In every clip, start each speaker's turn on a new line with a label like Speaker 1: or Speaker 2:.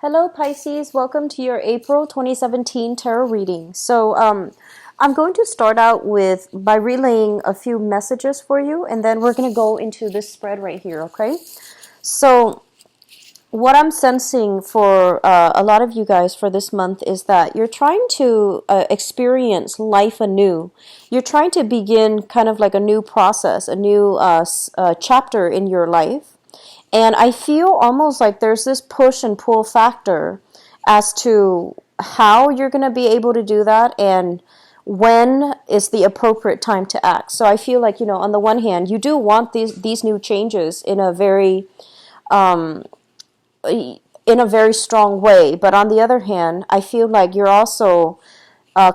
Speaker 1: Hello Pisces, welcome to your April 2017 tarot reading. I'm going to start out by relaying a few messages for you, and then we're going to go into this spread right here, okay? So what I'm sensing for a lot of you guys for this month is that you're trying to experience life anew. You're trying to begin kind of like a new process, a new chapter in your life. And I feel almost like there's this push and pull factor as to how you're going to be able to do that and when is the appropriate time to act. So I feel like, on the one hand, you do want these new changes in a very strong way, but on the other hand, I feel like you're also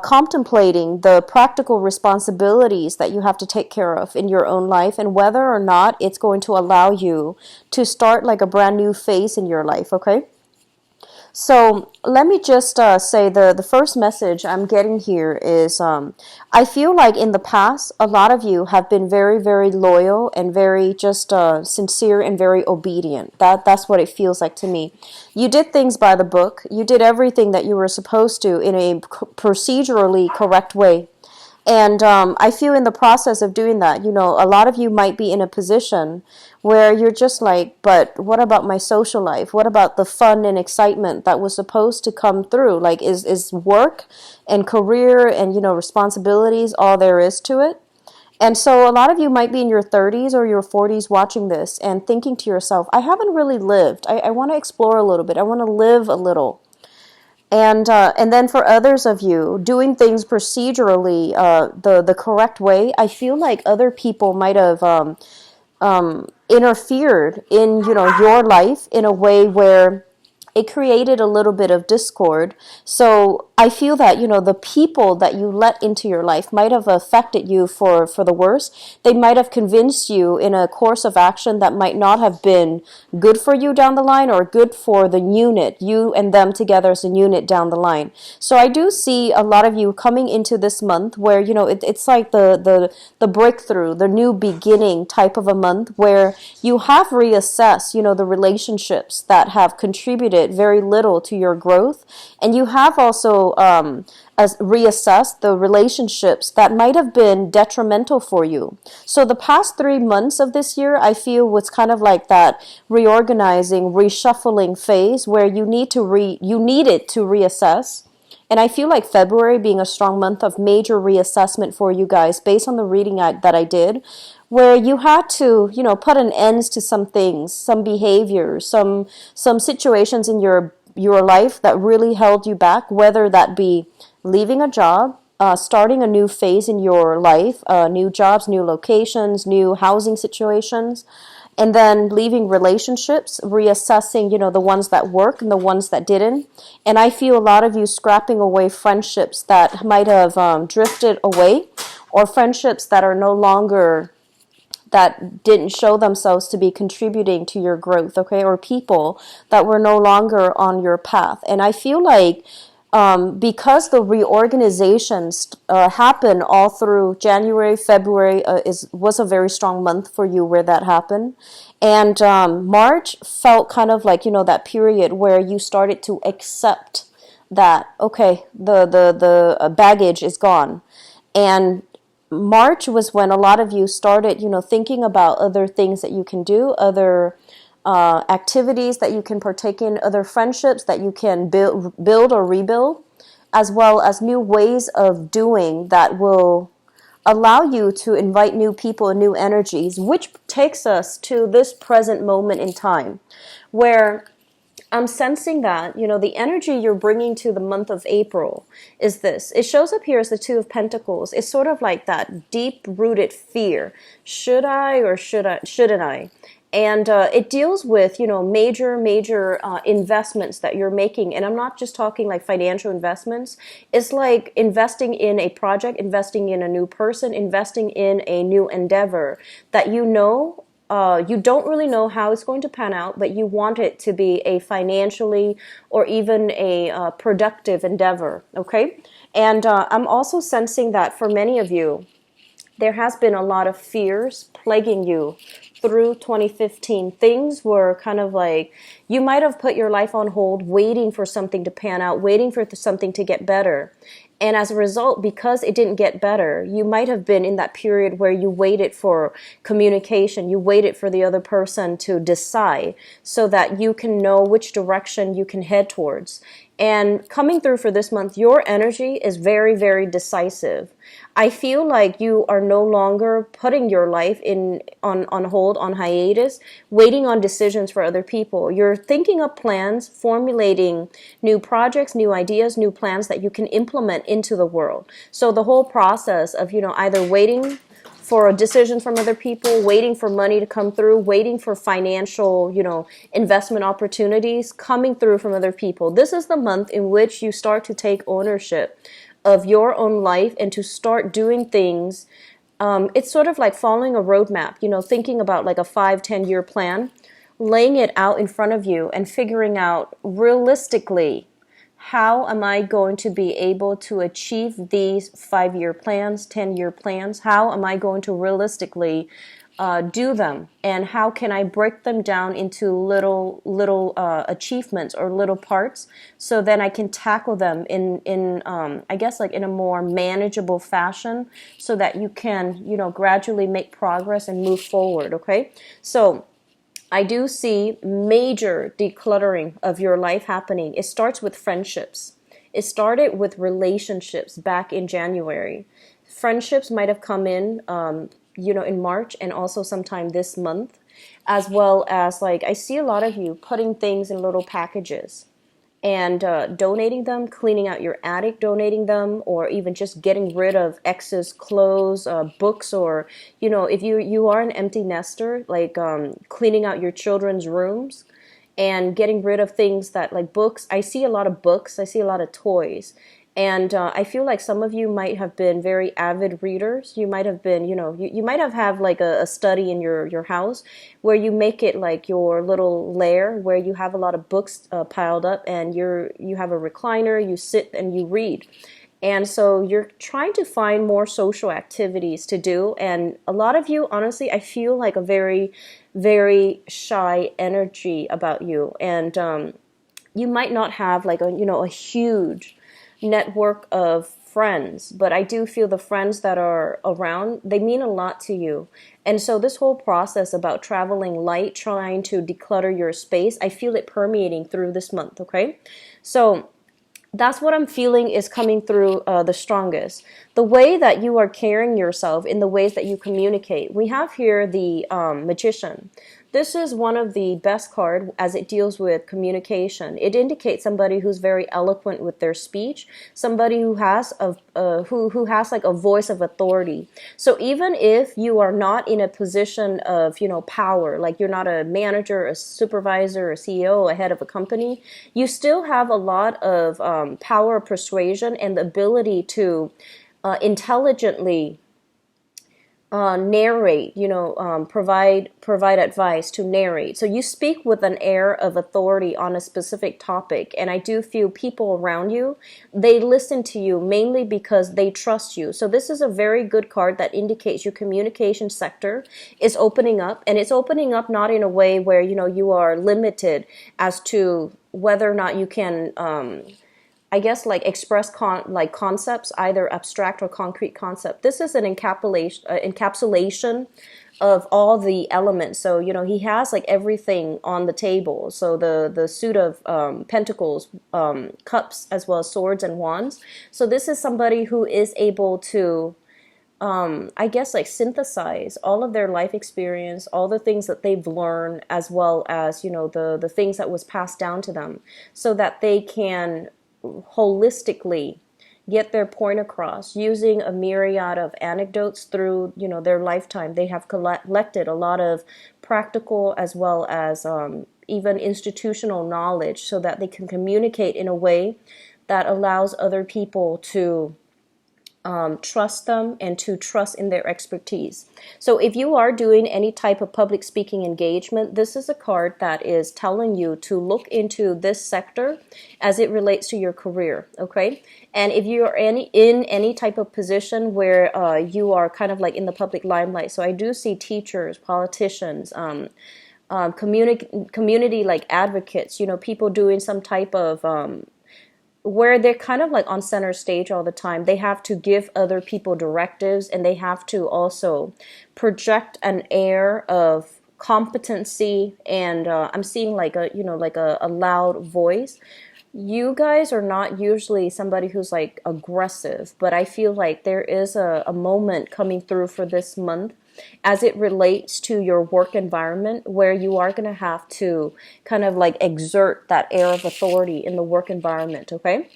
Speaker 1: contemplating the practical responsibilities that you have to take care of in your own life and whether or not it's going to allow you to start like a brand new phase in your life, okay? So let me just say the first message I'm getting here is I feel like in the past, a lot of you have been very, very loyal and very just sincere and very obedient. That's what it feels like to me. You did things by the book. You did everything that you were supposed to in a procedurally correct way. And I feel in the process of doing that, a lot of you might be in a position where you're just like, but what about my social life? What about the fun and excitement that was supposed to come through? Like, is work and career and, responsibilities all there is to it? And so a lot of you might be in your 30s or your 40s watching this and thinking to yourself, I haven't really lived. I want to explore a little bit. I want to live a little. And then for others of you, doing things procedurally the correct way, I feel like other people might have interfered in your life in a way where it created a little bit of discord. So I feel that, the people that you let into your life might have affected you for the worse. They might have convinced you in a course of action that might not have been good for you down the line or good for the unit, you and them together as a unit down the line. So I do see a lot of you coming into this month where, it's like the breakthrough, the new beginning type of a month where you have reassessed, the relationships that have contributed very little to your growth, and you have also reassessed the relationships that might have been detrimental for you. So the past 3 months of this year, I feel was kind of like that reorganizing, reshuffling phase where you needed to reassess. And I feel like February being a strong month of major reassessment for you guys based on the reading that I did, where you had to, put an end to some things, some behaviors, some situations in your life that really held you back, whether that be leaving a job, starting a new phase in your life, new jobs, new locations, new housing situations, and then leaving relationships, reassessing, the ones that work and the ones that didn't. And I feel a lot of you scrapping away friendships that might have drifted away, or friendships that are no longer, that didn't show themselves to be contributing to your growth, okay, or people that were no longer on your path. And I feel like because the reorganizations happen all through January, February was a very strong month for you where that happened. And March felt kind of like, that period where you started to accept that, okay, the baggage is gone. And March was when a lot of you started, thinking about other things that you can do, other activities that you can partake in, other friendships that you can build or rebuild, as well as new ways of doing that will allow you to invite new people and new energies, which takes us to this present moment in time, where I'm sensing that, the energy you're bringing to the month of April is this. It shows up here as the Two of Pentacles. It's sort of like that deep-rooted fear. Should I or shouldn't I? And it deals with, major investments that you're making. And I'm not just talking like financial investments. It's like investing in a project, investing in a new person, investing in a new endeavor that you don't really know how it's going to pan out, but you want it to be a financially or even a productive endeavor, okay? And I'm also sensing that for many of you, there has been a lot of fears plaguing you through 2015, things were kind of like you might have put your life on hold, waiting for something to pan out, waiting for something to get better. And as a result, because it didn't get better, you might have been in that period where you waited for communication, you waited for the other person to decide so that you can know which direction you can head towards. And coming through for this month, your energy is very, very decisive. I feel like you are no longer putting your life on hold, on hiatus, waiting on decisions for other people. You're thinking of plans, formulating new projects, new ideas, new plans that you can implement into the world. So the whole process of, either waiting for a decision from other people, waiting for money to come through, waiting for financial, investment opportunities coming through from other people. This is the month in which you start to take ownership of your own life and to start doing things. It's sort of like following a roadmap, thinking about like a 5-10 year plan, laying it out in front of you and figuring out realistically, how am I going to be able to achieve these 5-year plans, 10-year plans? How am I going to realistically do them? And how can I break them down into little achievements or little parts, so then I can tackle them in I guess like in a more manageable fashion, so that you can, gradually make progress and move forward. Okay. So I do see major decluttering of your life happening. It starts with friendships. It started with relationships back in January. Friendships might have come in March and also sometime this month, as well as like I see a lot of you putting things in little packages and donating them, cleaning out your attic, donating them, or even just getting rid of excess clothes, books, or, if you are an empty nester, like cleaning out your children's rooms and getting rid of things that like books. I see a lot of books. I see a lot of toys. And I feel like some of you might have been very avid readers. You might have been, you might have like a study in your house where you make it like your little lair where you have a lot of books piled up, and you have a recliner, you sit and you read. And so you're trying to find more social activities to do. And a lot of you, honestly, I feel like a very, very shy energy about you. And you might not have like a huge network of friends, but I do feel the friends that are around, they mean a lot to you. And so this whole process about traveling light, trying to declutter your space, I feel it permeating through this month. Okay. So that's what I'm feeling is coming through the strongest. The way that you are carrying yourself in the ways that you communicate. We have here the Magician. This is one of the best cards as it deals with communication. It indicates somebody who's very eloquent with their speech, somebody who has who has like a voice of authority. So even if you are not in a position of power, like you're not a manager, a supervisor, a CEO, a head of a company, you still have a lot of power, persuasion, and the ability to intelligently narrate, provide advice, to narrate. So you speak with an air of authority on a specific topic. And I do feel people around you, they listen to you mainly because they trust you. So this is a very good card that indicates your communication sector is opening up, and it's opening up not in a way where, you are limited as to whether or not you can, I guess like express concepts, either abstract or concrete concept. This is an encapsulation of all the elements. So, he has like everything on the table. So the suit of pentacles, cups, as well as swords and wands. So this is somebody who is able to, I guess like synthesize all of their life experience, all the things that they've learned, as well as, the things that was passed down to them, so that they can holistically get their point across using a myriad of anecdotes through their lifetime. They have collected a lot of practical as well as even institutional knowledge, so that they can communicate in a way that allows other people to trust them and to trust in their expertise. So if you are doing any type of public speaking engagement, this is a card that is telling you to look into this sector as it relates to your career, okay? And if you are in any type of position where you are kind of like in the public limelight, so I do see teachers, politicians, community like advocates, people doing some type of where they're kind of like on center stage all the time. They have to give other people directives, and they have to also project an air of competency, and I'm seeing like a loud voice. You guys are not usually somebody who's like aggressive, but I feel like there is a moment coming through for this month as it relates to your work environment where you are going to have to kind of like exert that air of authority in the work environment, okay?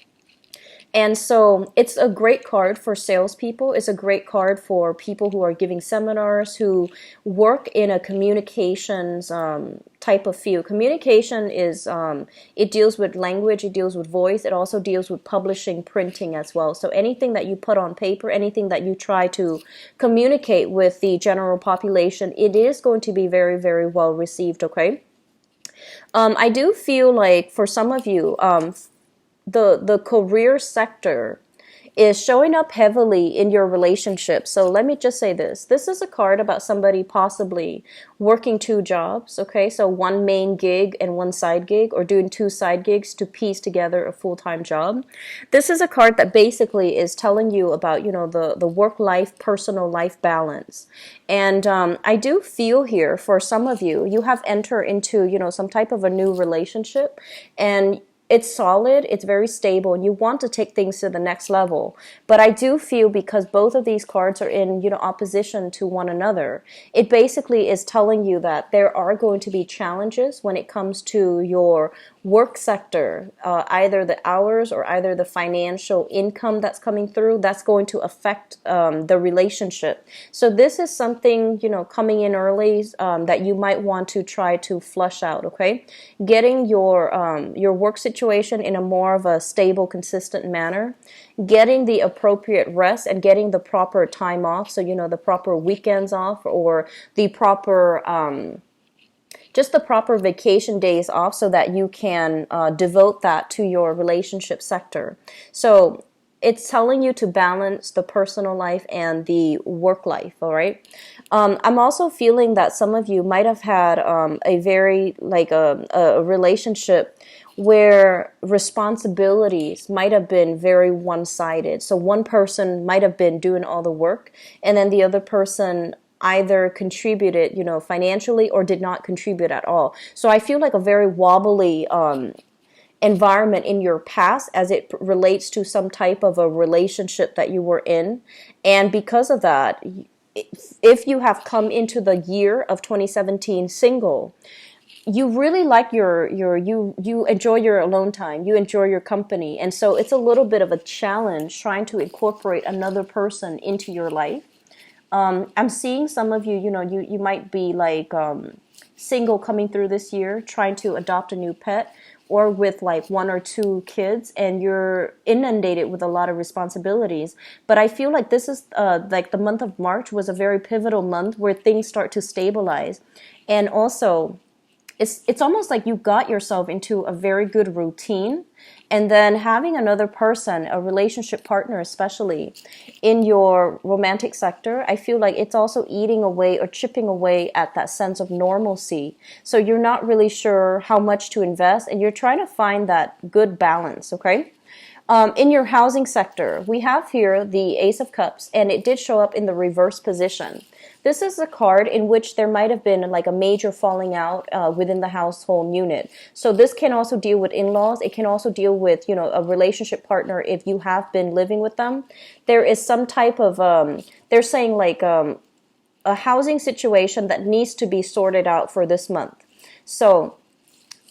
Speaker 1: And so it's a great card for salespeople. It's a great card for people who are giving seminars, who work in a communications type of field. Communication is, it deals with language, it deals with voice, it also deals with publishing, printing as well. So anything that you put on paper, anything that you try to communicate with the general population, it is going to be very, very well received, okay? I do feel like for some of you, the career sector is showing up heavily in your relationship. So let me just say this. This is a card about somebody possibly working two jobs, okay? So one main gig and one side gig, or doing two side gigs to piece together a full-time job. This is a card that basically is telling you about, the work-life, personal life balance. And I do feel here for some of you, you have entered into, some type of a new relationship, and it's solid, it's very stable, and you want to take things to the next level. But I do feel because both of these cards are in, opposition to one another, it basically is telling you that there are going to be challenges when it comes to your work sector, either the hours or either the financial income that's coming through, that's going to affect the relationship. So this is something, coming in early that you might want to try to flush out, okay? Getting your work situation in a more of a stable, consistent manner, getting the appropriate rest and getting the proper time off, so, the proper weekends off, or the proper just the proper vacation days off, so that you can devote that to your relationship sector. So it's telling you to balance the personal life and the work life, all right? I'm also feeling that some of you might have had a very, like a relationship where responsibilities might have been very one-sided. So one person might have been doing all the work, and then the other person either contributed, financially, or did not contribute at all. So I feel like a very wobbly environment in your past as it relates to some type of a relationship that you were in. And because of that, if you have come into the year of 2017 single, you really like you enjoy your alone time, you enjoy your company. And so it's a little bit of a challenge trying to incorporate another person into your life. I'm seeing some of you, you might be like single coming through this year, trying to adopt a new pet, or with like one or two kids, and you're inundated with a lot of responsibilities. But I feel like this is like the month of March was a very pivotal month where things start to stabilize. And also, it's almost like you got yourself into a very good routine, and then having another person, a relationship partner especially, in your romantic sector, I feel like it's also eating away or chipping away at that sense of normalcy. So you're not really sure how much to invest, and you're trying to find that good balance, okay? In your housing sector, we have here the Ace of Cups, and it did show up in the reverse position. This is a card in which there might have been like a major falling out within the household unit. So this can also deal with in-laws. It can also deal with, a relationship partner if you have been living with them. There is some type of, they're saying like a housing situation that needs to be sorted out for this month. So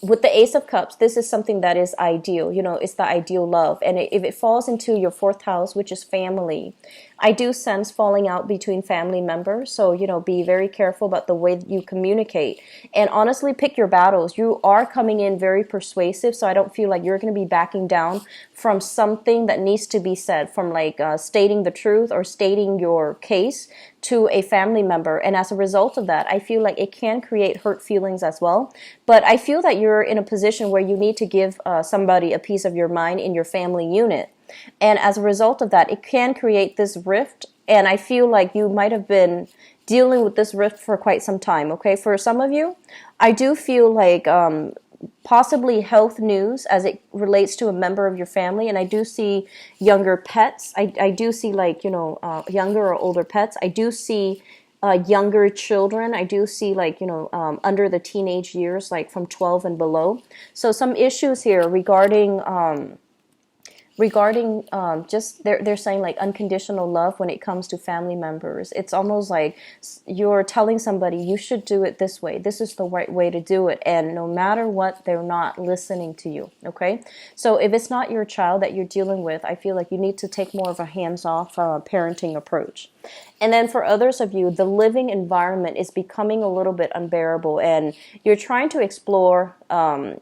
Speaker 1: with the Ace of Cups, this is something that is ideal. It's the ideal love. And if it falls into your fourth house, which is family, I do sense falling out between family members. So, be very careful about the way that you communicate. And honestly, pick your battles. You are coming in very persuasive, so I don't feel like you're going to be backing down from something that needs to be said, from like stating the truth or stating your case to a family member. And as a result of that, I feel like it can create hurt feelings as well. But I feel that you're in a position where you need to give somebody a piece of your mind in your family unit. And as a result of that, it can create this rift. And I feel like you might have been dealing with this rift for quite some time. Okay, for some of you, I do feel like possibly health news as it relates to a member of your family. And I do see younger pets. I do see like, younger or older pets. I do see younger children. I do see like, under the teenage years, like from 12 and below. So some issues here regarding just they're saying like unconditional love when it comes to family members. It's almost like you're telling somebody you should do it this way. This is the right way to do it. And no matter what, they're not listening to you. Okay. So if it's not your child that you're dealing with, I feel like you need to take more of a hands-off parenting approach. And then for others of you, the living environment is becoming a little bit unbearable and you're trying to explore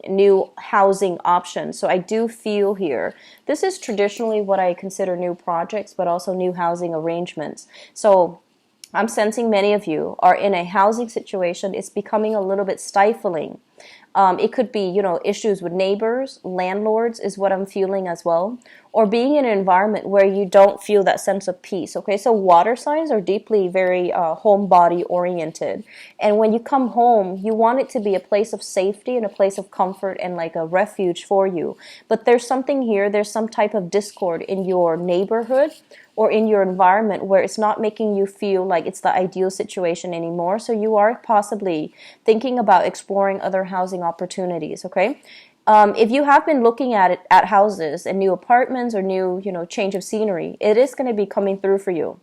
Speaker 1: new housing options. So I do feel here, this is traditionally what I consider new projects, but also new housing arrangements. So I'm sensing many of you are in a housing situation. It's becoming a little bit stifling. It could be, issues with neighbors, landlords is what I'm feeling as well, or being in an environment where you don't feel that sense of peace. Okay, so water signs are deeply very homebody oriented. And when you come home, you want it to be a place of safety and a place of comfort and like a refuge for you. But there's something here, there's some type of discord in your neighborhood or in your environment where it's not making you feel like it's the ideal situation anymore. So you are possibly thinking about exploring other housing opportunities, okay? If you have been looking at houses and new apartments or new, change of scenery, it is going to be coming through for you.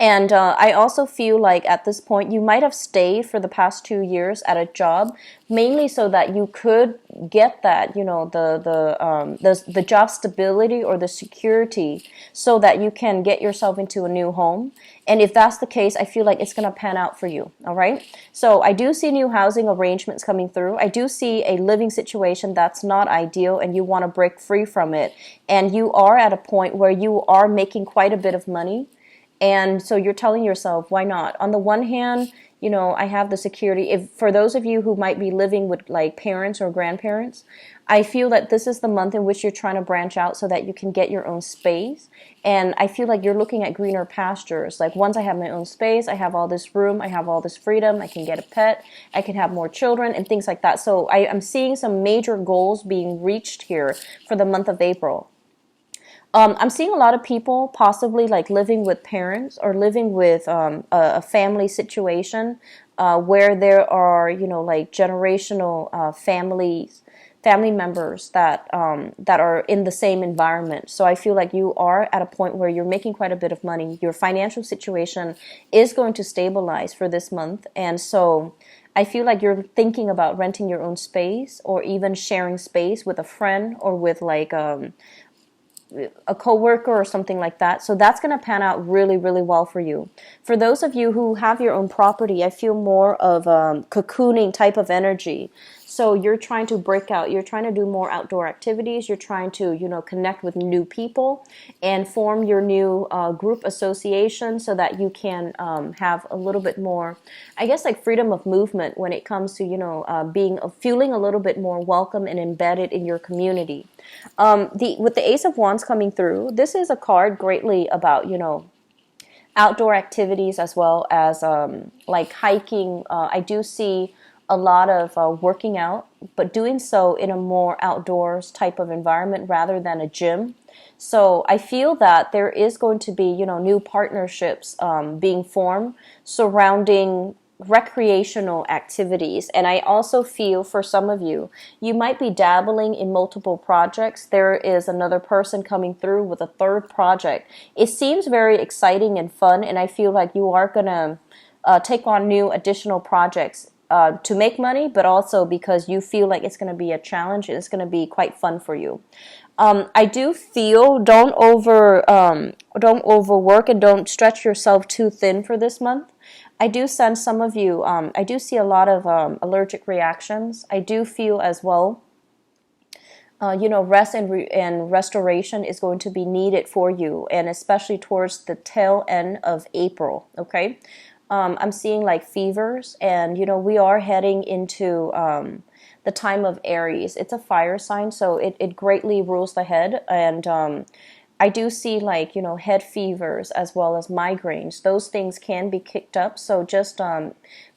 Speaker 1: And I also feel like at this point, you might have stayed for the past 2 years at a job, mainly so that you could get that, the job stability or the security so that you can get yourself into a new home. And if that's the case, I feel like it's going to pan out for you. All right. So I do see new housing arrangements coming through. I do see a living situation that's not ideal and you want to break free from it. And you are at a point where you are making quite a bit of money. And so you're telling yourself, why not? On the one hand, I have the security. If for those of you who might be living with like parents or grandparents, I feel that this is the month in which you're trying to branch out so that you can get your own space. And I feel like you're looking at greener pastures. Like once I have my own space, I have all this room, I have all this freedom, I can get a pet, I can have more children and things like that. So I'm seeing some major goals being reached here for the month of April. I'm seeing a lot of people possibly like living with parents or living with a family situation where there are, like generational family members that are in the same environment. So I feel like you are at a point where you're making quite a bit of money. Your financial situation is going to stabilize for this month. And so I feel like you're thinking about renting your own space or even sharing space with a friend or with like a coworker or something like that. So that's going to pan out really, really well for you. For those of you who have your own property, I feel more of cocooning type of energy. So you're trying to break out. You're trying to do more outdoor activities. You're trying to, connect with new people and form your new group association so that you can have a little bit more, I guess, like freedom of movement when it comes to, feeling a little bit more welcome and embedded in your community. With the Ace of Wands coming through, this is a card greatly about, outdoor activities as well as like hiking. I do see a lot of working out, but doing so in a more outdoors type of environment rather than a gym. So I feel that there is going to be, new partnerships being formed surrounding recreational activities. And I also feel for some of you, you might be dabbling in multiple projects. There is another person coming through with a third project. It seems very exciting and fun, and I feel like you are going to take on new additional projects to make money, but also because you feel like it's going to be a challenge. It's going to be quite fun for you. I do feel don't overwork and don't stretch yourself too thin for this month. I do sense some of you. I do see a lot of allergic reactions. I do feel as well. Rest and restoration is going to be needed for you, and especially towards the tail end of April. Okay, I'm seeing like fevers, and we are heading into the time of Aries. It's a fire sign, so it greatly rules the head, and I do see like head fevers as well as migraines. Those things can be kicked up, so just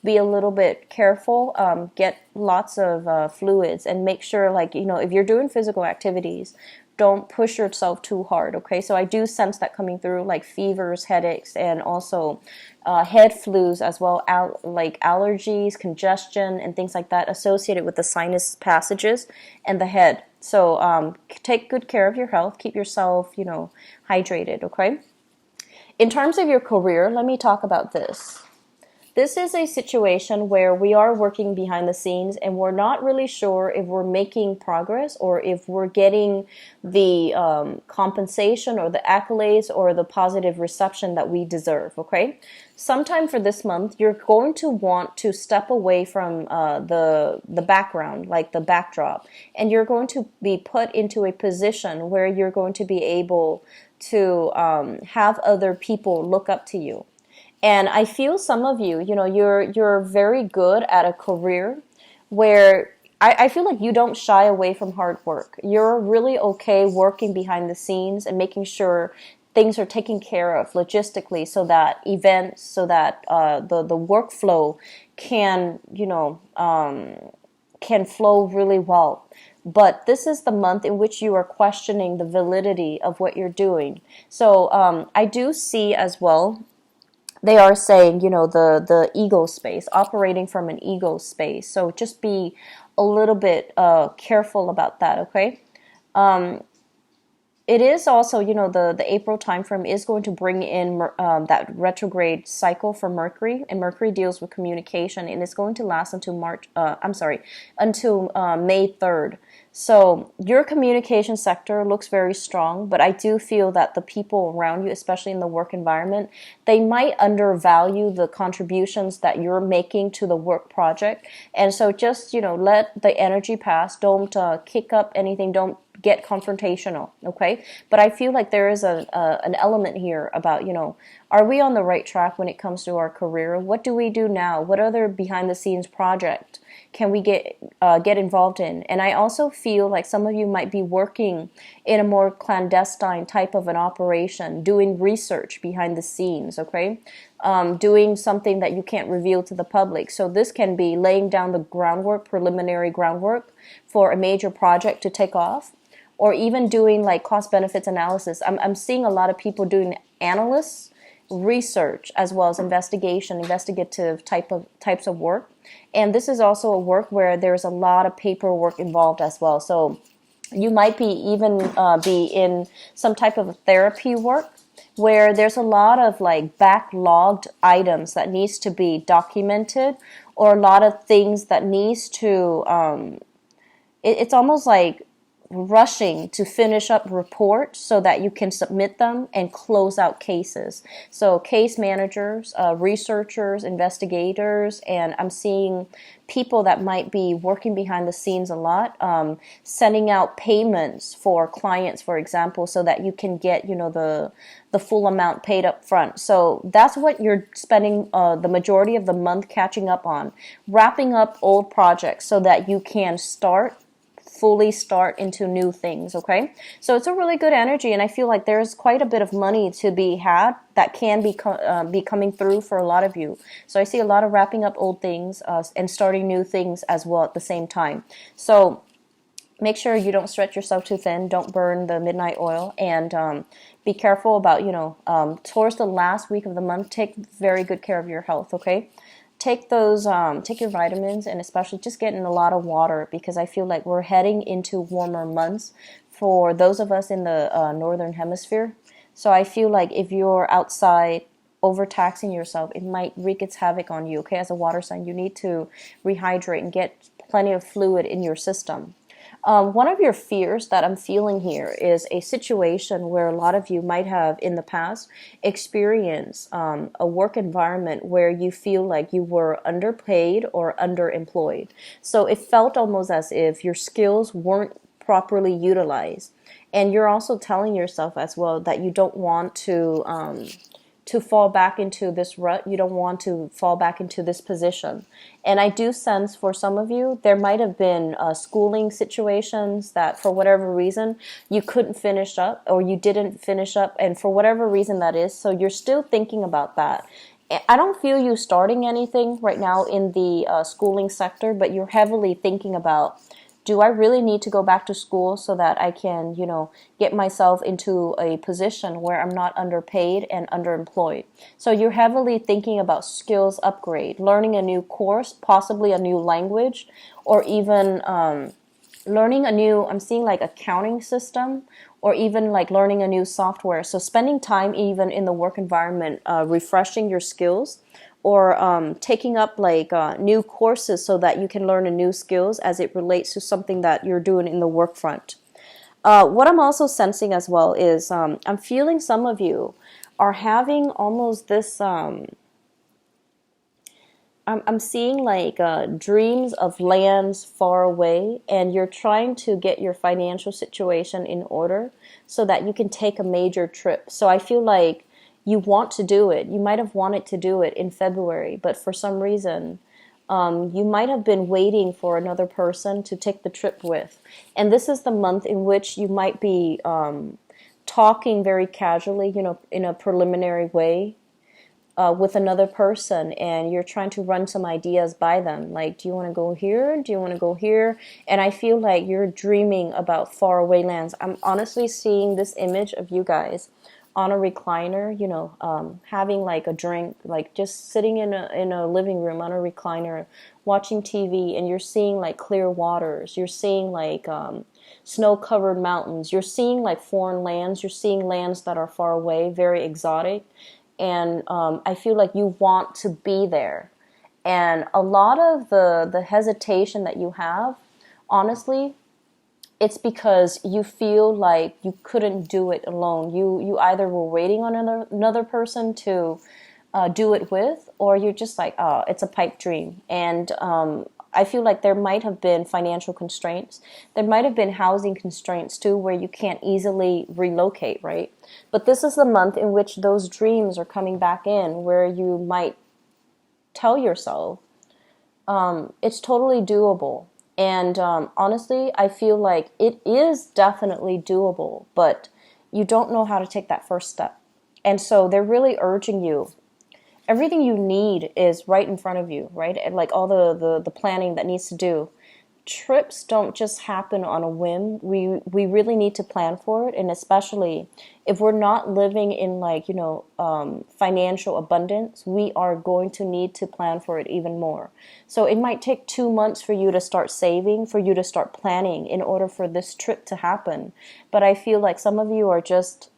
Speaker 1: be a little bit careful. Get lots of fluids, and make sure like if you're doing physical activities, don't push yourself too hard. Okay, so I do sense that coming through, like fevers, headaches, and also head flus as well, like allergies, congestion, and things like that associated with the sinus passages and the head. So take good care of your health. Keep yourself, hydrated, okay? In terms of your career, let me talk about this. This is a situation where we are working behind the scenes and we're not really sure if we're making progress or if we're getting the compensation or the accolades or the positive reception that we deserve, okay? Sometime for this month, you're going to want to step away from the background, like the backdrop, and you're going to be put into a position where you're going to be able to have other people look up to you. And I feel some of you, you're very good at a career where I feel like you don't shy away from hard work. You're really okay working behind the scenes and making sure things are taken care of logistically, so that events, so that the workflow can, can flow really well. But this is the month in which you are questioning the validity of what you're doing. So I do see as well, they are saying, the ego space, operating from an ego space. So just be a little bit careful about that, okay? It is also, the April timeframe is going to bring in that retrograde cycle for Mercury, and Mercury deals with communication, and it's going to last until until May 3rd. So your communication sector looks very strong, but I do feel that the people around you, especially in the work environment, they might undervalue the contributions that you're making to the work project. And so just, let the energy pass. Don't kick up anything. Don't get confrontational, okay? But I feel like there is an element here about, are we on the right track when it comes to our career? What do we do now? What other behind-the-scenes project can we get involved in? And I also feel like some of you might be working in a more clandestine type of an operation, doing research behind the scenes, okay? Doing something that you can't reveal to the public. So this can be laying down the groundwork, preliminary groundwork for a major project to take off, or even doing like cost benefits analysis. I'm seeing a lot of people doing analysts, research, as well as investigative types of work. And this is also a work where there's a lot of paperwork involved as well. So you might be even be in some type of therapy work where there's a lot of like backlogged items that needs to be documented, or a lot of things that needs to it's almost like rushing to finish up reports so that you can submit them and close out cases. So case managers, researchers, investigators, and I'm seeing people that might be working behind the scenes a lot, sending out payments for clients, for example, so that you can get, the full amount paid up front. So that's what you're spending the majority of the month catching up on, wrapping up old projects so that you can fully start into new things, okay? So it's a really good energy, and I feel like there's quite a bit of money to be had that can be coming through for a lot of you. So I see a lot of wrapping up old things and starting new things as well at the same time. So make sure you don't stretch yourself too thin. Don't burn the midnight oil, and be careful about, towards the last week of the month, take very good care of your health, okay? Take your vitamins, and especially just get in a lot of water, because I feel like we're heading into warmer months for those of us in the northern hemisphere. So I feel like if you're outside overtaxing yourself, it might wreak its havoc on you. Okay, as a water sign, you need to rehydrate and get plenty of fluid in your system. One of your fears that I'm feeling here is a situation where a lot of you might have in the past experienced a work environment where you feel like you were underpaid or underemployed. So it felt almost as if your skills weren't properly utilized. And you're also telling yourself as well that you don't want to fall back into this rut. You don't want to fall back into this position. And I do sense for some of you, there might have been schooling situations that for whatever reason you couldn't finish up or you didn't finish up. And for whatever reason that is, so you're still thinking about that. I don't feel you starting anything right now in the schooling sector, but you're heavily thinking about, do I really need to go back to school so that I can, get myself into a position where I'm not underpaid and underemployed? So you're heavily thinking about skills upgrade, learning a new course, possibly a new language, or even learning a new, I'm seeing like accounting system, or even like learning a new software. So spending time even in the work environment, refreshing your skills, or taking up like new courses so that you can learn a new skills as it relates to something that you're doing in the work front. What I'm also sensing as well is I'm feeling some of you are having almost this I'm seeing like dreams of lands far away, and you're trying to get your financial situation in order so that you can take a major trip. So I feel like you want to do it. You might have wanted to do it in February, but for some reason, you might have been waiting for another person to take the trip with. And this is the month in which you might be talking very casually, in a preliminary way with another person, and you're trying to run some ideas by them. Like, do you want to go here? Do you want to go here? And I feel like you're dreaming about faraway lands. I'm honestly seeing this image of you guys on a recliner, having like a drink, like just sitting in a living room on a recliner, watching TV, and you're seeing like clear waters. You're seeing like snow-covered mountains. You're seeing like foreign lands. You're seeing lands that are far away, very exotic. And I feel like you want to be there. And a lot of the hesitation that you have, honestly, it's because you feel like you couldn't do it alone. You either were waiting on another person to do it with, or you're just like, oh, it's a pipe dream. And I feel like there might have been financial constraints. There might have been housing constraints too, where you can't easily relocate, right? But this is the month in which those dreams are coming back in, where you might tell yourself, it's totally doable. And honestly, I feel like it is definitely doable, but you don't know how to take that first step. And so they're really urging you. Everything you need is right in front of you, right? And like all the planning that needs to do. Trips don't just happen on a whim. We really need to plan for it, and especially if we're not living in like financial abundance, we are going to need to plan for it even more. So it might take 2 months for you to start saving, for you to start planning in order for this trip to happen. But I feel like some of you are just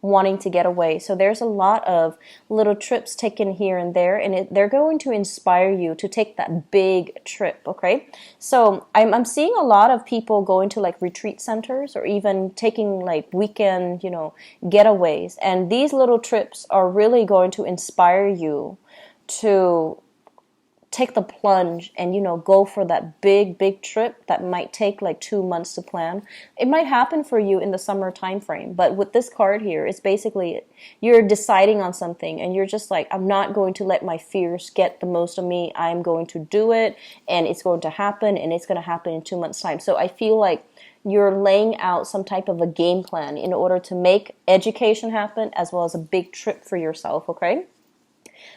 Speaker 1: wanting to get away. So there's a lot of little trips taken here and there, and they're going to inspire you to take that big trip, okay? So I'm seeing a lot of people going to like retreat centers, or even taking like weekend, getaways. And these little trips are really going to inspire you to take the plunge and go for that big trip that might take like 2 months to plan. It might happen for you in the summer time frame, but with this card here, it's basically you're deciding on something and you're just like, I'm not going to let my fears get the most of me. I'm going to do it, and it's going to happen, and it's going to happen in 2 months time. So I feel like you're laying out some type of a game plan in order to make education happen, as well as a big trip for yourself, okay?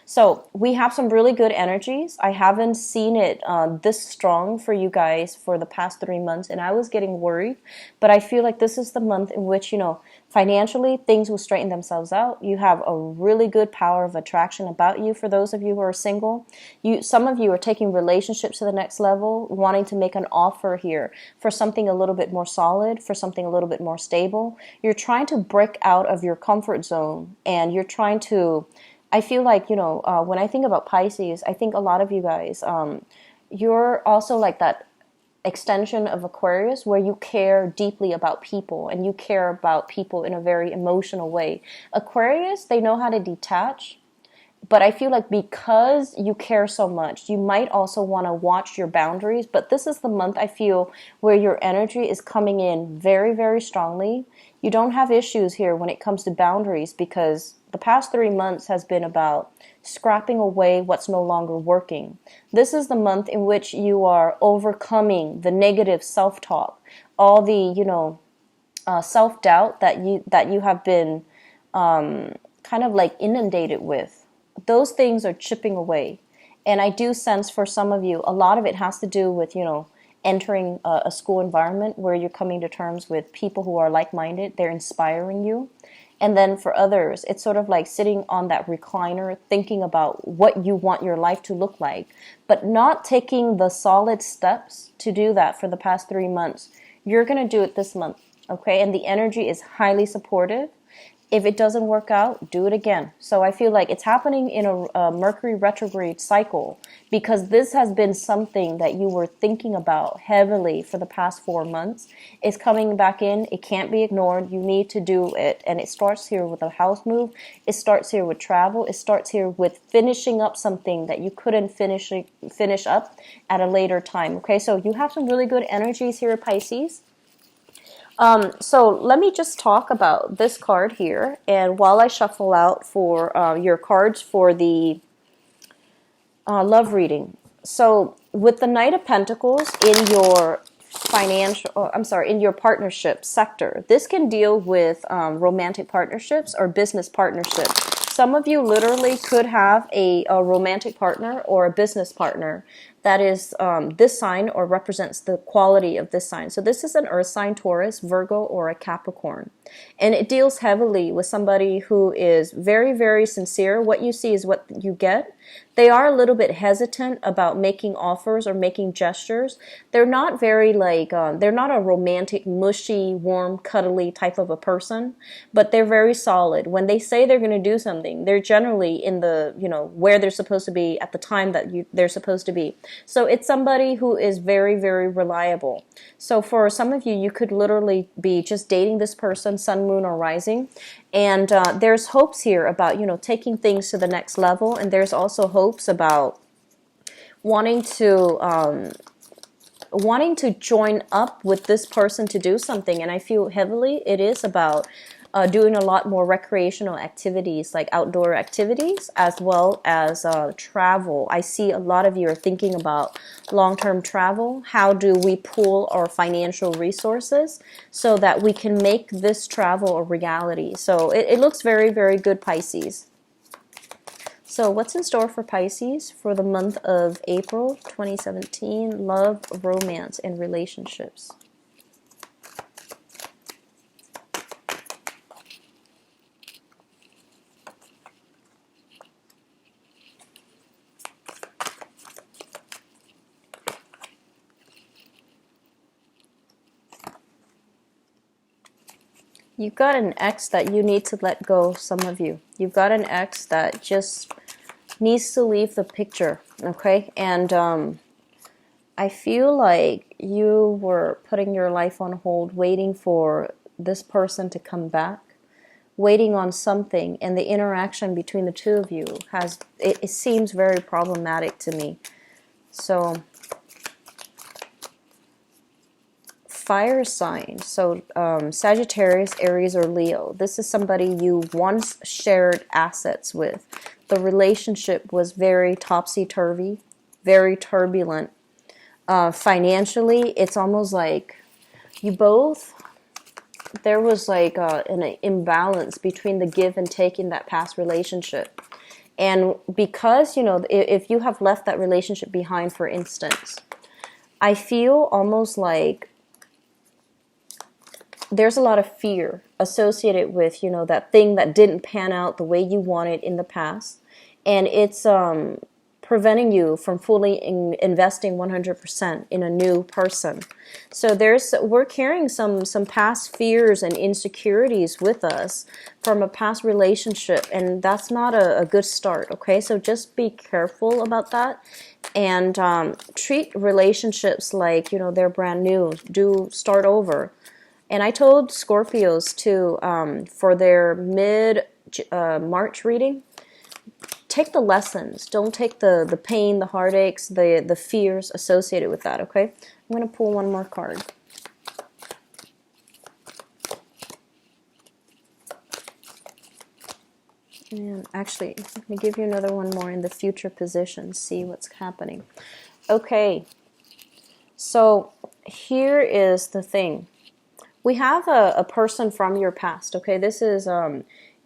Speaker 1: So we have some really good energies. I haven't seen it this strong for you guys for the past 3 months, and I was getting worried. But I feel like this is the month in which, financially things will straighten themselves out. You have a really good power of attraction about you for those of you who are single. Some of you are taking relationships to the next level, wanting to make an offer here for something a little bit more solid, for something a little bit more stable. You're trying to break out of your comfort zone, and you're trying to I feel like, when I think about Pisces, I think a lot of you guys, you're also like that extension of Aquarius where you care deeply about people and you care about people in a very emotional way. Aquarius, they know how to detach, but I feel like because you care so much, you might also want to watch your boundaries. But this is the month I feel where your energy is coming in very, very strongly. You don't have issues here when it comes to boundaries because the past 3 months has been about scrapping away what's no longer working. This is the month in which you are overcoming the negative self-talk, all the, self-doubt that you have been kind of like inundated with. Those things are chipping away. And I do sense for some of you, a lot of it has to do with, entering a school environment where you're coming to terms with people who are like-minded. They're inspiring you. And then for others, it's sort of like sitting on that recliner, thinking about what you want your life to look like, but not taking the solid steps to do that for the past 3 months. You're going to do it this month, okay? And the energy is highly supportive. If it doesn't work out, do it again. So I feel like it's happening in a Mercury retrograde cycle because this has been something that you were thinking about heavily for the past 4 months. It's coming back in. It can't be ignored. You need to do it. And it starts here with a house move. It starts here with travel. It starts here with finishing up something that you couldn't finish up at a later time. Okay, so you have some really good energies here, Pisces. So let me just talk about this card here, and while I shuffle out for your cards for the love reading. So with the Knight of Pentacles in your in your partnership sector, this can deal with romantic partnerships or business partnerships. Some of you literally could have a romantic partner or a business partner that is this sign or represents the quality of this sign. So this is an earth sign, Taurus, Virgo, or a Capricorn. And it deals heavily with somebody who is very, very sincere. What you see is what you get. They are a little bit hesitant about making offers or making gestures. They're not very they're not a romantic, mushy, warm, cuddly type of a person, but they're very solid. When they say they're going to do something, they're generally in the, where they're supposed to be at the time that they're supposed to be. So it's somebody who is very, very reliable. So for some of you, you could literally be just dating this person, sun, moon, or rising. And there's hopes here about, taking things to the next level. And there's also hopes about wanting to join up with this person to do something. And I feel heavily it is about doing a lot more recreational activities, like outdoor activities, as well as travel. I see a lot of you are thinking about long-term travel. How do we pool our financial resources so that we can make this travel a reality? So it looks very, very good, Pisces. So what's in store for Pisces for the month of April 2017? Love, romance, and relationships. You've got an ex that you need to let go, some of you. You've got an ex that just needs to leave the picture, okay? And I feel like you were putting your life on hold, waiting for this person to come back, waiting on something, and the interaction between the two of you it seems very problematic to me. So fire sign, so Sagittarius, Aries, or Leo. This is somebody you once shared assets with. The relationship was very topsy-turvy, very turbulent. Financially, it's almost like you both, there was like an imbalance between the give and take in that past relationship. And because, if you have left that relationship behind, for instance, I feel almost like there's a lot of fear associated with, that thing that didn't pan out the way you wanted in the past. And it's preventing you from fully investing 100% in a new person. So we're carrying some past fears and insecurities with us from a past relationship, and that's not a good start, okay? So just be careful about that, and treat relationships like, they're brand new. Do start over. And I told Scorpios too, for their mid-March reading, take the lessons. Don't take the pain, the heartaches, the fears associated with that, okay? I'm going to pull one more card. And actually, let me give you another one more in the future position, see what's happening. Okay, so here is the thing. We have a person from your past, okay? This is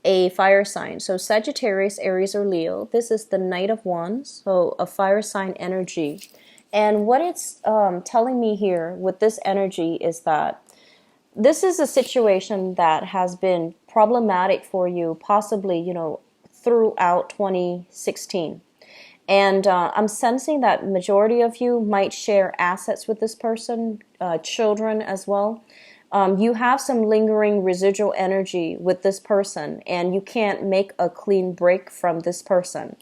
Speaker 1: a fire sign. So Sagittarius, Aries, or Leo. This is the Knight of Wands, so a fire sign energy. And what it's telling me here with this energy is that this is a situation that has been problematic for you, possibly, throughout 2016. And I'm sensing that majority of you might share assets with this person, children as well. You have some lingering residual energy with this person, and you can't make a clean break from this person.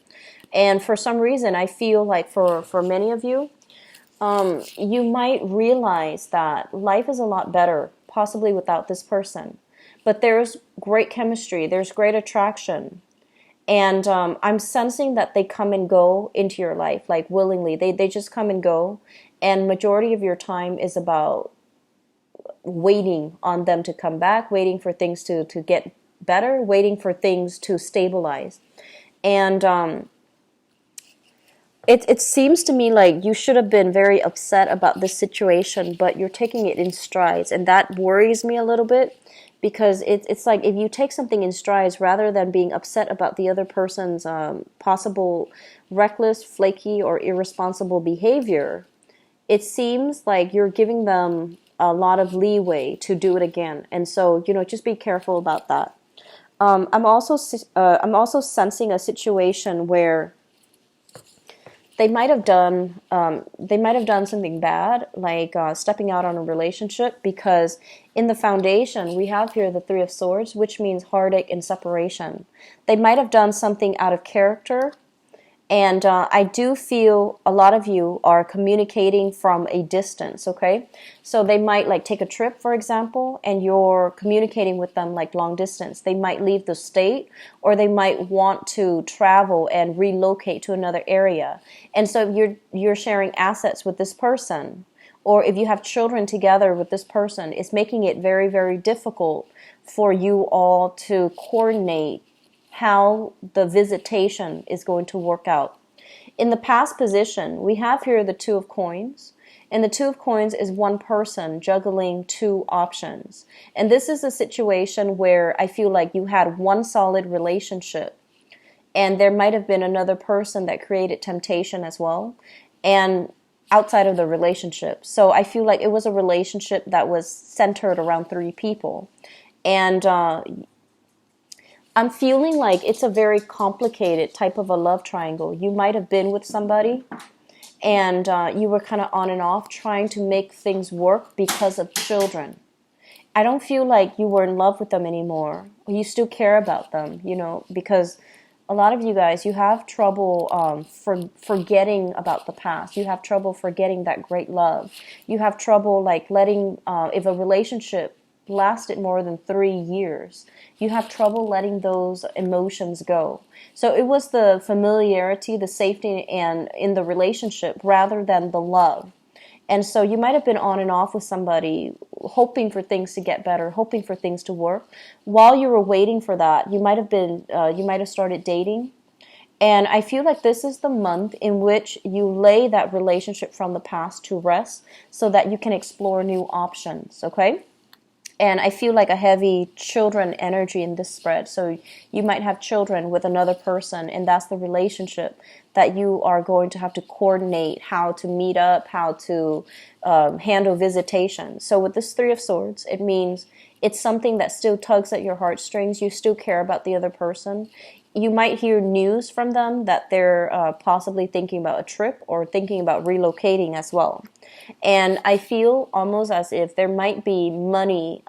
Speaker 1: And for some reason, I feel like for many of you, you might realize that life is a lot better, possibly without this person. But there's great chemistry, there's great attraction. And I'm sensing that they come and go into your life, like willingly. They just come and go. And majority of your time is about waiting on them to come back, waiting for things to get better, waiting for things to stabilize. And it seems to me like you should have been very upset about this situation, but you're taking it in strides. And that worries me a little bit, because it's like if you take something in strides rather than being upset about the other person's possible reckless, flaky, or irresponsible behavior, it seems like you're giving them a lot of leeway to do it again. And so, just be careful about that. I'm also sensing a situation where they might have done something bad, like stepping out on a relationship, because in the foundation we have here the Three of Swords, which means heartache and separation. They might have done something out of character. And I do feel a lot of you are communicating from a distance, okay? So they might like take a trip, for example, and you're communicating with them like long distance. They might leave the state, or they might want to travel and relocate to another area. And so you're sharing assets with this person, or if you have children together with this person, it's making it very, very difficult for you all to coordinate how the visitation is going to work out. In the past position, we have here the Two of Coins, and the Two of Coins is one person juggling two options. And this is a situation where I feel like you had one solid relationship, and there might have been another person that created temptation as well, and outside of the relationship. So I feel like it was a relationship that was centered around three people. And I'm feeling like it's a very complicated type of a love triangle. You might have been with somebody and you were kind of on and off trying to make things work because of children. I don't feel like you were in love with them anymore. You still care about them, because a lot of you guys, you have trouble forgetting about the past. You have trouble forgetting that great love. You have trouble like letting, if a relationship lasted more than 3 years, you have trouble letting those emotions go. So it was the familiarity, the safety, and in the relationship rather than the love. And so you might have been on and off with somebody, hoping for things to get better, hoping for things to work. While you were waiting for that, you might have started dating. And I feel like this is the month in which you lay that relationship from the past to rest so that you can explore new options, okay? And I feel like a heavy children energy in this spread. So you might have children with another person, and that's the relationship that you are going to have to coordinate how to meet up, how to handle visitation. So with this Three of Swords, it means it's something that still tugs at your heartstrings. You still care about the other person. you might hear news from them that they're possibly thinking about a trip or thinking about relocating as well. And I feel almost as if there might be money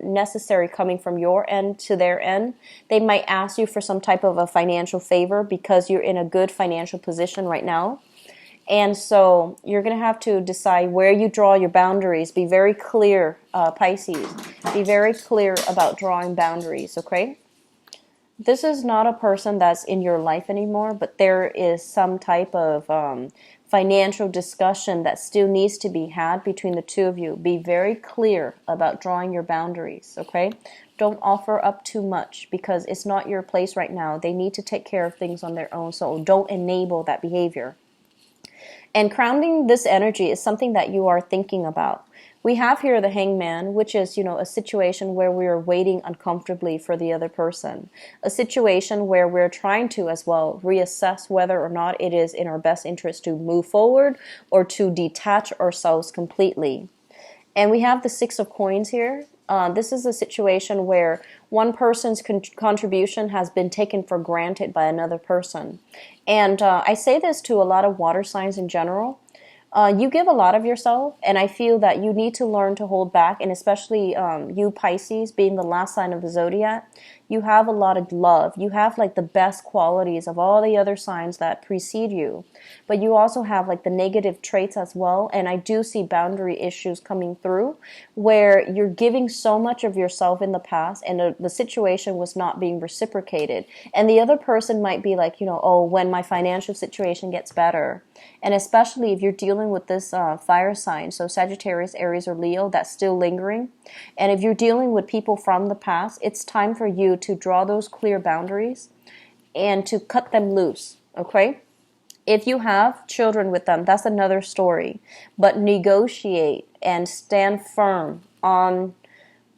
Speaker 1: necessary coming from your end to their end. They might ask you for some type of a financial favor because you're in a good financial position right now. And so you're going to have to decide where you draw your boundaries. Be very clear, Pisces. Be very clear about drawing boundaries, okay? This is not a person that's in your life anymore, but there is some type of financial discussion that still needs to be had between the two of you. Be very clear about drawing your boundaries, okay? Don't offer up too much because it's not your place right now. They need to take care of things on their own, so don't enable that behavior. And grounding this energy is something that you are thinking about. We have here the hangman, which is, a situation where we are waiting uncomfortably for the other person. A situation where we're trying to, as well, reassess whether or not it is in our best interest to move forward or to detach ourselves completely. And we have the Six of Coins here. This is a situation where one person's contribution has been taken for granted by another person. And I say this to a lot of water signs in general. You give a lot of yourself, and I feel that you need to learn to hold back, and especially you Pisces, being the last sign of the zodiac, you have a lot of love. You have like the best qualities of all the other signs that precede you, but you also have like the negative traits as well, and I do see boundary issues coming through where you're giving so much of yourself in the past, and the situation was not being reciprocated, and the other person might be like, oh, when my financial situation gets better. And especially if you're dealing with this fire sign, so Sagittarius, Aries, or Leo, that's still lingering. And if you're dealing with people from the past, it's time for you to draw those clear boundaries and to cut them loose, okay? If you have children with them, that's another story. But negotiate and stand firm on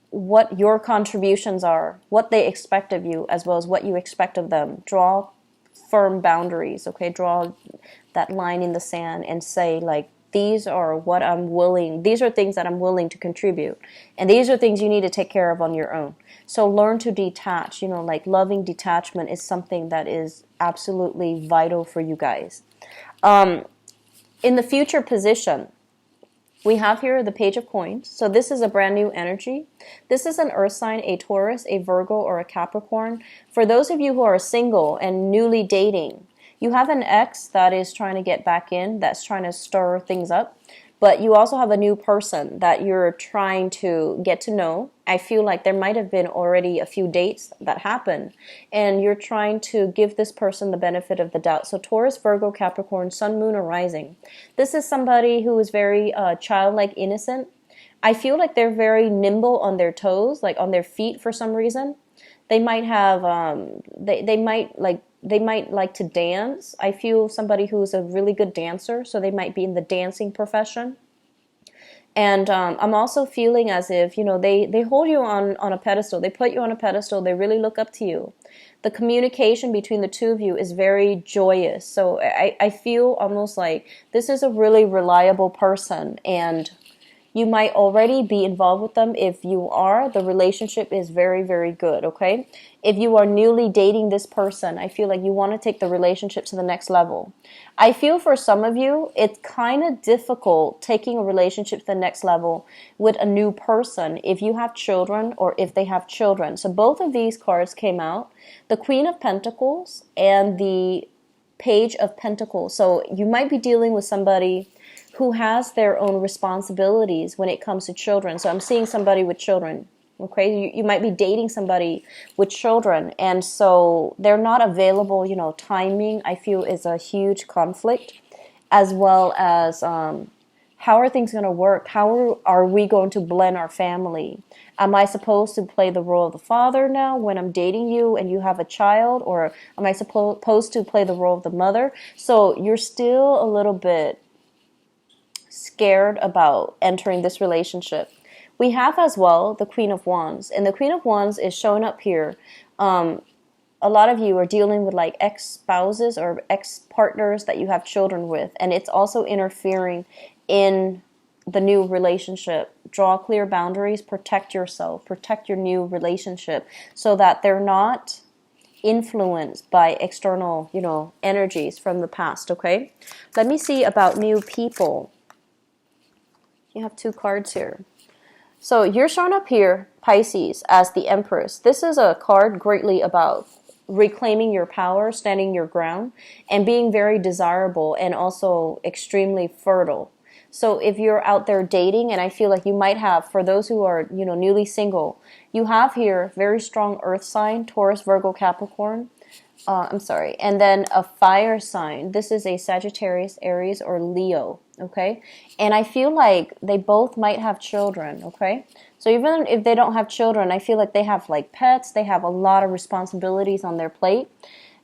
Speaker 1: what your contributions are, what they expect of you, as well as what you expect of them. Draw firm boundaries, okay? Draw that line in the sand and say, like, these are things that I'm willing to contribute. And these are things you need to take care of on your own. So learn to detach, like loving detachment is something that is absolutely vital for you guys. In the future position, we have here the Page of Coins. So this is a brand new energy. This is an earth sign, a Taurus, a Virgo, or a Capricorn. For those of you who are single and newly dating, you have an ex that is trying to get back in, that's trying to stir things up. But you also have a new person that you're trying to get to know. I feel like there might have been already a few dates that happened, and you're trying to give this person the benefit of the doubt. So Taurus, Virgo, Capricorn, Sun, Moon, or Rising. This is somebody who is very childlike, innocent. I feel like they're very nimble on their toes, like on their feet for some reason. They might have, they might like to dance. I feel somebody who's a really good dancer, so they might be in the dancing profession. And I'm also feeling as if, they hold you on a pedestal. They put you on a pedestal. They really look up to you. The communication between the two of you is very joyous. So I feel almost like this is a really reliable person, and you might already be involved with them. If you are, the relationship is very, very good, okay? If you are newly dating this person, I feel like you want to take the relationship to the next level. I feel for some of you, it's kind of difficult taking a relationship to the next level with a new person if you have children or if they have children. So both of these cards came out, the Queen of Pentacles and the Page of Pentacles. So you might be dealing with somebody who has their own responsibilities when it comes to children. So I'm seeing somebody with children, okay? You might be dating somebody with children, and so they're not available, timing, I feel, is a huge conflict, as well as how are things going to work? How are we going to blend our family? Am I supposed to play the role of the father now when I'm dating you and you have a child? Or am I supposed to play the role of the mother? So you're still a little bit scared about entering this relationship. We have as well the Queen of Wands, and the Queen of Wands is showing up here. A lot of you are dealing with like ex-spouses or ex-partners that you have children with, and it's also interfering in the new relationship. Draw clear boundaries, protect yourself, protect your new relationship so that they're not influenced by external, energies from the past, okay? Let me see about new people. You have 2 cards here. So you're shown up here, Pisces, as the Empress. This is a card greatly about reclaiming your power, standing your ground, and being very desirable and also extremely fertile. So if you're out there dating, and I feel like you might have, for those who are, newly single, you have here very strong earth sign, Taurus, Virgo, Capricorn. I'm sorry. And then a fire sign. This is a Sagittarius, Aries, or Leo. Okay. And I feel like they both might have children. Okay. So even if they don't have children, I feel like they have like pets. They have a lot of responsibilities on their plate.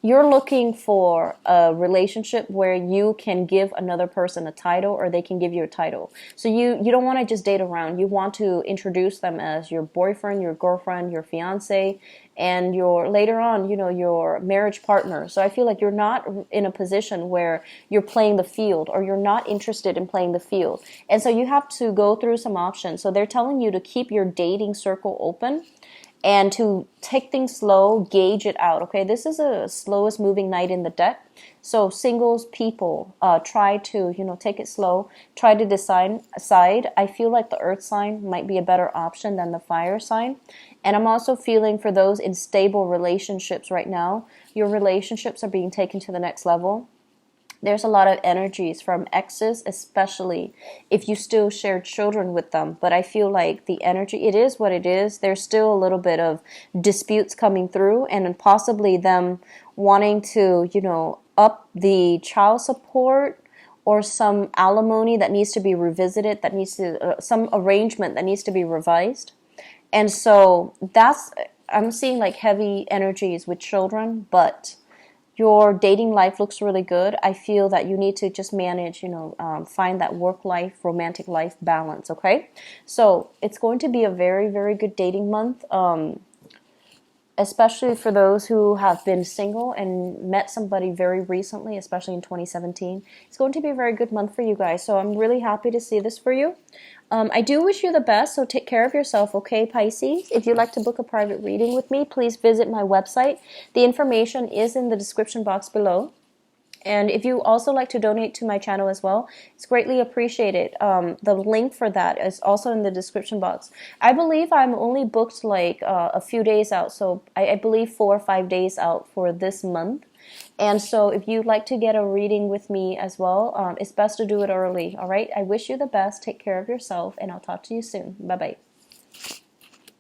Speaker 1: You're looking for a relationship where you can give another person a title or they can give you a title. So you don't want to just date around. You want to introduce them as your boyfriend, your girlfriend, your fiance, and your later on, your marriage partner. So I feel like you're not in a position where you're playing the field or you're not interested in playing the field. And so you have to go through some options. So they're telling you to keep your dating circle open and to take things slow, gauge it out, okay? This is a slowest moving knight in the deck. So singles people, try to, take it slow. Try to decide. I feel like the earth sign might be a better option than the fire sign. And I'm also feeling for those in stable relationships right now, your relationships are being taken to the next level. There's a lot of energies from exes, especially if you still share children with them. But I feel like the energy, it is what it is. There's still a little bit of disputes coming through and possibly them wanting to, up the child support or some alimony that needs to be revisited, that needs to, some arrangement that needs to be revised. And so I'm seeing like heavy energies with children, but your dating life looks really good. I feel that you need to just manage, find that work life, romantic life balance, okay? So it's going to be a very, very good dating month, especially for those who have been single and met somebody very recently, especially in 2017. It's going to be a very good month for you guys. So I'm really happy to see this for you. I do wish you the best, so take care of yourself, okay, Pisces? If you'd like to book a private reading with me, please visit my website. The information is in the description box below. And if you also like to donate to my channel as well, it's greatly appreciated. The link for that is also in the description box. I believe I'm only booked like a few days out, so I believe 4 or 5 days out for this month. And so if you'd like to get a reading with me as well, it's best to do it early, all right? I wish you the best. Take care of yourself, and I'll talk to you soon. Bye-bye.